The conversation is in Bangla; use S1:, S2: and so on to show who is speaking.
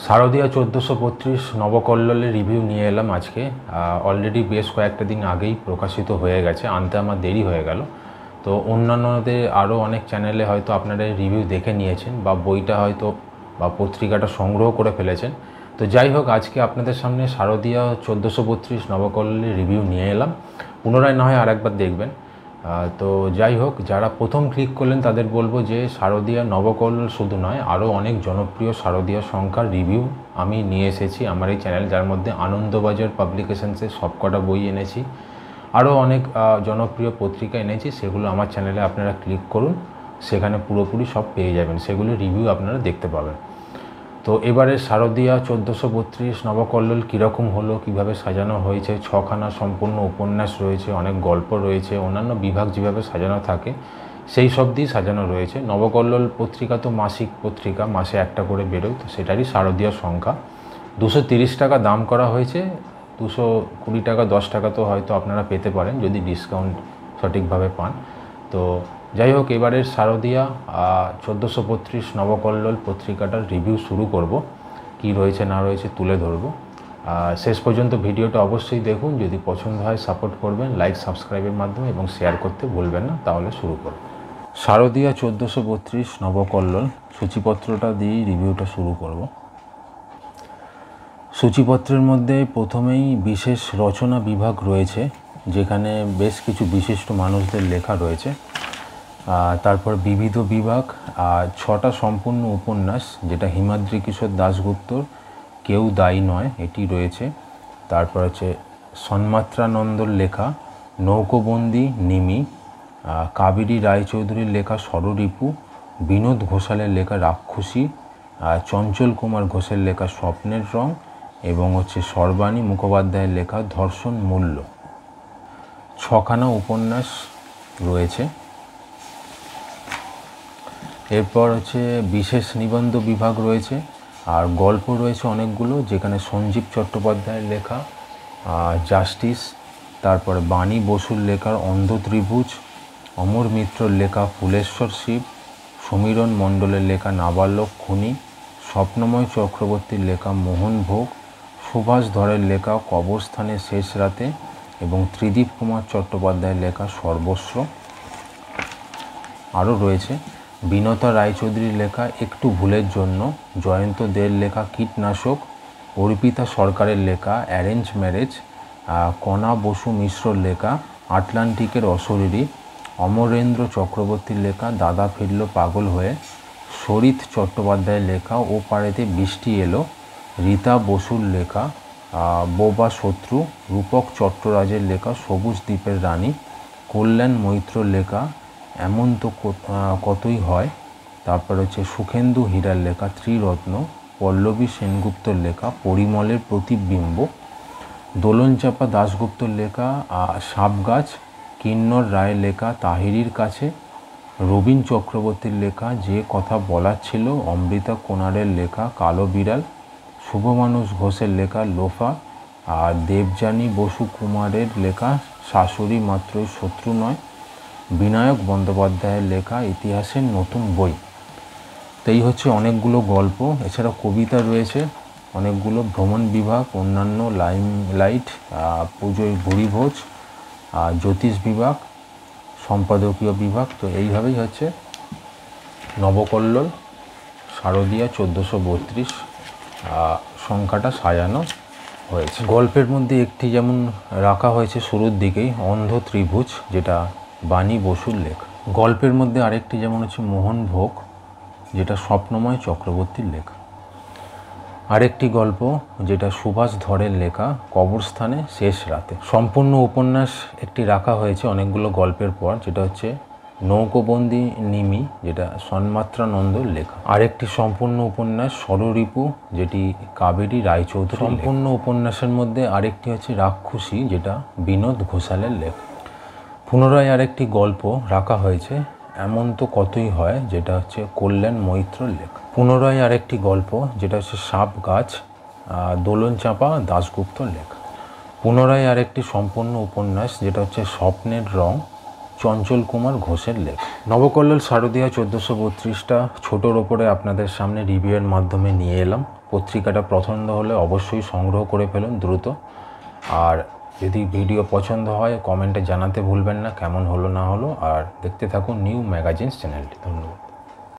S1: শারদীয়া 1432 নবকল্লোলের রিভিউ নিয়ে এলাম আজকে। অলরেডি বেশ কয়েকটা দিন আগেই প্রকাশিত হয়ে গেছে, আনতে আমার দেরি হয়ে গেল। তো অন্যান্যদের আরও অনেক চ্যানেলে হয়তো আপনারা রিভিউ দেখে নিয়েছেন বা বইটা হয়তো বা পত্রিকাটা সংগ্রহ করে ফেলেছেন। তো যাই হোক, আজকে আপনাদের সামনে শারদীয়া 1432 নবকল্লোলের রিভিউ নিয়ে এলাম। পুনরায় না হয় আরেকবার দেখবেন। তো যাই হোক, যারা প্রথম ক্লিক করলেন তাদের বলবো যে শারদীয়া নবকল্লোল শুধু নয়, আরও অনেক জনপ্রিয় শারদীয়া সংখ্যার রিভিউ আমি নিয়ে এসেছি আমার এই চ্যানেল, যার মধ্যে আনন্দবাজার পাবলিকেশনসের সবকটা বই এনেছি, আরও অনেক জনপ্রিয় পত্রিকা এনেছি। সেগুলো আমার চ্যানেলে আপনারা ক্লিক করুন, সেখানে পুরোপুরি সব পেয়ে যাবেন, সেগুলো রিভিউ আপনারা দেখতে পাবেন। তো এবারে শারদীয়া 1432 নবকল্লোল কীরকম হলো, কিভাবে সাজানো হয়েছে, 6খানা সম্পূর্ণ উপন্যাস রয়েছে, অনেক গল্প রয়েছে, অন্যান্য বিভাগ যেভাবে সাজানো থাকে সেই সব দিয়ে সাজানো রয়েছে। নবকল্লোল পত্রিকা তো মাসিক পত্রিকা, মাসে একটা করে বেরোয়, তো সেটারই শারদীয়া সংখ্যা। 230 টাকা দাম করা হয়েছে, 220 টাকা 10 টাকা তো হয়তো আপনারা পেতে পারেন যদি ডিসকাউন্ট সঠিকভাবে পান। তো যাই হোক, এবারের শারদীয়া 1432 নবকল্লোল পত্রিকাটার রিভিউ শুরু করব। কি রয়েছে না রয়েছে তুলে ধরব। শেষ পর্যন্ত ভিডিওটা অবশ্যই দেখুন, যদি পছন্দ হয় সাপোর্ট করবেন লাইক সাবস্ক্রাইবের মাধ্যমে এবং শেয়ার করতে ভুলবেন না। তাহলে শুরু করব। শারদীয়া 1432 নবকল্লোল সূচিপত্রটা দিয়েই রিভিউটা শুরু করব। সূচিপত্রের মধ্যে প্রথমেই বিশেষ রচনা বিভাগ রয়েছে, যেখানে বেশ কিছু বিশিষ্ট মানুষদের লেখা রয়েছে। তারপর বিবিধ বিভাগ, 6টা সম্পূর্ণ উপন্যাস, যেটা হিমাদ্রি কিশোর দাশগুপ্তর কেউ দায়ী নয় এটি রয়েছে। তারপর হচ্ছে সন্মাত্রানন্দর লেখা নৌকোবন্দি নিমি, কাবেরী রায়চৌধুরীর লেখা ষড়রিপু, বিনোদ ঘোষালের লেখা রাক্ষসী, চঞ্চল কুমার ঘোষের লেখা স্বপ্নের রং এবং হচ্ছে সর্বাণী মুখোপাধ্যায়ের লেখা ধর্ষণ মূল্য। 6খানা উপন্যাস রয়েছে। এরপর হচ্ছে বিশেষ নিবন্ধ বিভাগ রয়েছে, আর গল্প রয়েছে অনেকগুলো, যেখানে সঞ্জীব চট্টোপাধ্যায়ের লেখা জাস্টিস, তারপরে বাণী বসুর লেখার অন্ধ ত্রিভুজ, অমর মিত্রর লেখা ফুলেশ্বর শিব, সমীরণ মণ্ডলের লেখা নাবালক খুনি, স্বপ্নময় চক্রবর্তীর লেখা মোহন ভোগ, সুভাষ ধরের লেখা কবরস্থানের শেষ রাতে এবং ত্রিদীপ কুমার চট্টোপাধ্যায়ের লেখা সর্বস্ব। আরও রয়েছে বিনতা রায়চৌধুরীর লেখা একটু ভুলের জন্য, জয়ন্ত দের লেখা কীটনাশক, অর্পিতা সরকারের লেখা অ্যারেঞ্জ ম্যারেজ, কণা বসু মিশ্রর লেখা আটলান্টিকের অশরীরী, অমরেন্দ্র চক্রবর্তীর লেখা দাদা ফিরল পাগল হয়ে, সরিত চট্টোপাধ্যায়ের লেখা ও পাড়েতে বৃষ্টি এলো, রীতা বসুর লেখা বোবা শত্রু, রূপক চট্টরাজের লেখা সবুজ দ্বীপের রানী, কল্যাণ মৈত্রর লেখা এমন তো কতই হয়, তারপর হচ্ছে সুখেন্দু হীরার লেখা ত্রিরত্ন, পল্লবী সেনগুপ্তর লেখা পরিমলের প্রতিবিম্ব, দোলনচাপা দাশগুপ্তর লেখা সাপগাছ, কিন্নর রায়ের লেখা তাহিরির কাছে, রবীন চক্রবর্তীর লেখা যে কথা বলার ছিল, অমৃতা কোনারের লেখা কালো বিড়াল, শুভমানুষ ঘোষের লেখা লোফা, আর দেবযানী বসু কুমারের লেখা শাশুড়ি মাত্রই শত্রু নয়, বিনায়ক বন্দ্যোপাধ্যায়ের লেখা ইতিহাসের নতুন বই। তো এই হচ্ছে অনেকগুলো গল্প। এছাড়া কবিতা রয়েছে অনেকগুলো, ভ্রমণ বিভাগ, অন্যান্য লাইট, পুজোয় ভুরিভোজ, জ্যোতিষ বিভাগ, সম্পাদকীয় বিভাগ। তো এইভাবেই হচ্ছে নবকল্লোল শারদীয়া 1432 সংখ্যাটা সাজানো হয়েছে। গল্পের মধ্যে একটি যেমন রাখা হয়েছে শুরুর দিকেই অন্ধ ত্রিভুজ, যেটা বাণী বসুর লেখা। গল্পের মধ্যে আরেকটি যেমন হচ্ছে মোহন ভোগ, যেটা স্বপ্নময় চক্রবর্তীর লেখা। আরেকটি গল্প যেটা সুভাষ ধরের লেখা কবরস্থানে শেষ রাতে। সম্পূর্ণ উপন্যাস একটি রাখা হয়েছে অনেকগুলো গল্পের পর, যেটা হচ্ছে নৌকোবন্দি নিমি, যেটা সন্মাত্রানন্দর লেখা। আরেকটি সম্পূর্ণ উপন্যাস ষড়রিপু, যেটি কাবেরী রায়চৌধুরী। সম্পূর্ণ উপন্যাসের মধ্যে আরেকটি হচ্ছে রাক্ষসী, যেটা বিনোদ ঘোষালের লেখা। পুনরায় আরেকটি গল্প রাখা হয়েছে এমন তো কতই হয়, যেটা হচ্ছে কল্যাণ মৈত্রর লেখা। পুনরায় আরেকটি গল্প যেটা হচ্ছে সাপ গাছ, দোলনচাপা দাশগুপ্তর লেখা। পুনরায় আরেকটি সম্পূর্ণ উপন্যাস যেটা হচ্ছে স্বপ্নের রং, চঞ্চল কুমার ঘোষের লেখা। নবকল্লোল শারদীয়া 1432টা ছোটোর ওপরে আপনাদের সামনে রিভিউয়ের মাধ্যমে নিয়ে এলাম। পত্রিকাটা পছন্দ হলে অবশ্যই সংগ্রহ করে ফেলুন দ্রুত। আর যদি ভিডিও পছন্দ হয় কমেন্টে জানাতে ভুলবেন না কেমন হলো না হলো। আর দেখতে থাকুন নিউ ম্যাগাজিনস চ্যানেলটি। ধন্যবাদ।